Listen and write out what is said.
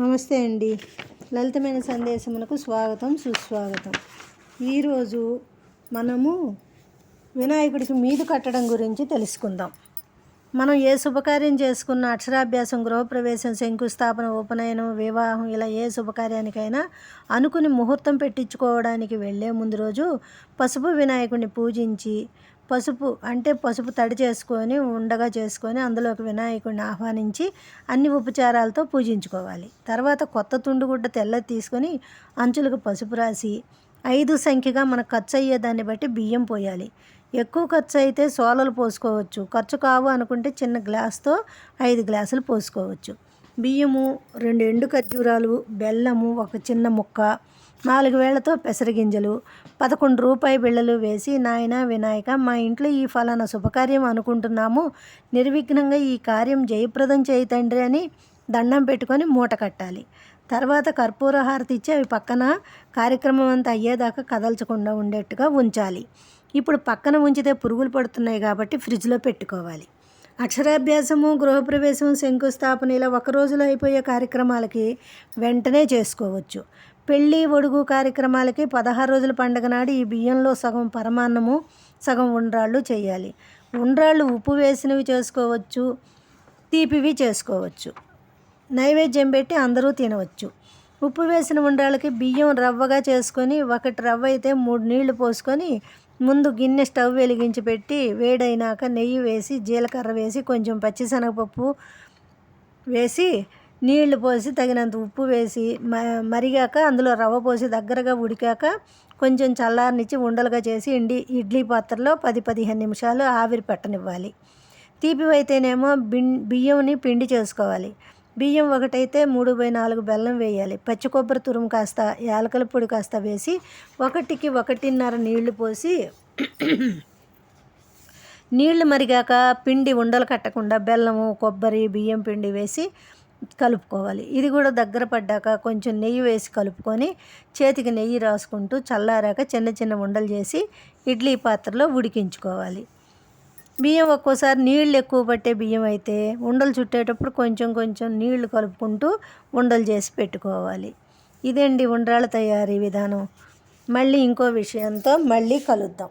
నమస్తే అండి. లలితమైన సందేశములకు స్వాగతం, సుస్వాగతం. ఈరోజు మనము వినాయకుడికి మీదు కట్టడం గురించి తెలుసుకుందాం. మనం ఏ శుభకార్యం చేసుకున్న అక్షరాభ్యాసం, గృహప్రవేశం, శంకుస్థాపన, ఉపనయనం, వివాహం ఇలా ఏ శుభకార్యానికైనా అనుకుని ముహూర్తం పెట్టించుకోవడానికి వెళ్ళే ముందు రోజు పసుపు వినాయకుడిని పూజించి పసుపు తడి చేసుకొని ఉండగా చేసుకొని అందులోకి వినాయకుడిని ఆహ్వానించి అన్ని ఉపచారాలతో పూజించుకోవాలి. తర్వాత కొత్త తుండుగుడ్డ తెల్లది తీసుకొని అంచులకు పసుపు రాసి 5 సంఖ్యగా మనకు ఖర్చు అయ్యేదాన్ని బట్టి బియ్యం పోయాలి. ఎక్కువ ఖర్చు అయితే సోలలు పోసుకోవచ్చు. ఖర్చు కావు అనుకుంటే చిన్న గ్లాస్తో 5 గ్లాసులు పోసుకోవచ్చు. బియ్యము, 2 ఎండు ఖర్జూరాలు, బెల్లము, ఒక చిన్న ముక్క, 4 వేళ్లతో పెసరగింజలు, 11 రూపాయి బిళ్ళలు వేసి, నాయన వినాయక, మా ఇంట్లో ఈ ఫలానా శుభకార్యం అనుకుంటున్నాము, నిర్విఘ్నంగా ఈ కార్యం జయప్రదం చేయి తండ్రి అని దండం పెట్టుకొని మూట కట్టాలి. తర్వాత కర్పూర హారతి ఇచ్చి అవి పక్కన కార్యక్రమం అంతా అయ్యేదాకా కదల్చకుండా ఉండేట్టుగా ఉంచాలి. ఇప్పుడు పక్కన ఉంచితే పురుగులు పడుతున్నాయి కాబట్టి ఫ్రిడ్జ్లో పెట్టుకోవాలి. అక్షరాభ్యాసము, గృహప్రవేశం, శంకుస్థాపన ఇలా ఒక రోజులో అయిపోయే కార్యక్రమాలకి వెంటనే చేసుకోవచ్చు. పెళ్ళి, ఒడుగు కార్యక్రమాలకి 16 రోజుల పండుగ నాడు ఈ బియ్యంలో సగం పరమాన్నము, సగం ఉండ్రాళ్ళు చేయాలి. ఉండ్రాళ్ళు ఉప్పు వేసినవి చేసుకోవచ్చు, తీపివి చేసుకోవచ్చు. నైవేద్యం పెట్టి అందరూ తినవచ్చు. ఉప్పు వేసిన ఉండ్రాళ్ళకి బియ్యం రవ్వగా చేసుకొని 1 రవ్వ అయితే 3 నీళ్లు పోసుకొని ముందు గిన్నె స్టవ్ వెలిగించి పెట్టి వేడైనాక నెయ్యి వేసి, జీలకర్ర వేసి, కొంచెం పచ్చిశనగపప్పు వేసి, నీళ్లు పోసి తగినంత ఉప్పు వేసి మరిగాక అందులో రవ్వ పోసి దగ్గరగా ఉడికాక కొంచెం చల్లారనిచ్చి ఉండలుగా చేసి ఇడ్లీ పాత్రలో 10-15 నిమిషాలు ఆవిరి పట్టనివ్వాలి. తీపివైతేనేమో బియ్యంని పిండి చేసుకోవాలి. బియ్యం ఒకటైతే 3/4 బెల్లం వేయాలి. పచ్చి కొబ్బరి తురుము కాస్త, యాలకుల పొడి కాస్త వేసి 1కి 1.5 నీళ్లు పోసి నీళ్లు మరిగాక పిండి ఉండలు కట్టకుండా బెల్లము, కొబ్బరి, బియ్యం పిండి వేసి కలుపుకోవాలి. ఇది కూడా దగ్గర పడ్డాక కొంచెం నెయ్యి వేసి కలుపుకొని చేతికి నెయ్యి రాసుకుంటూ చల్లారాక చిన్న చిన్న ఉండలు చేసి ఇడ్లీ పాత్రలో ఉడికించుకోవాలి. బియ్యం ఒక్కోసారి నీళ్ళు ఎక్కువ పట్టే బియ్యం అయితే ఉండలు చుట్టేటప్పుడు కొంచెం నీళ్లు కలుపుకుంటూ ఉండలు చేసి పెట్టుకోవాలి. ఇదండి ఉండ్రాళ్ళ తయారీ విధానం. మళ్ళీ ఇంకో విషయంతో మళ్ళీ కలుద్దాం.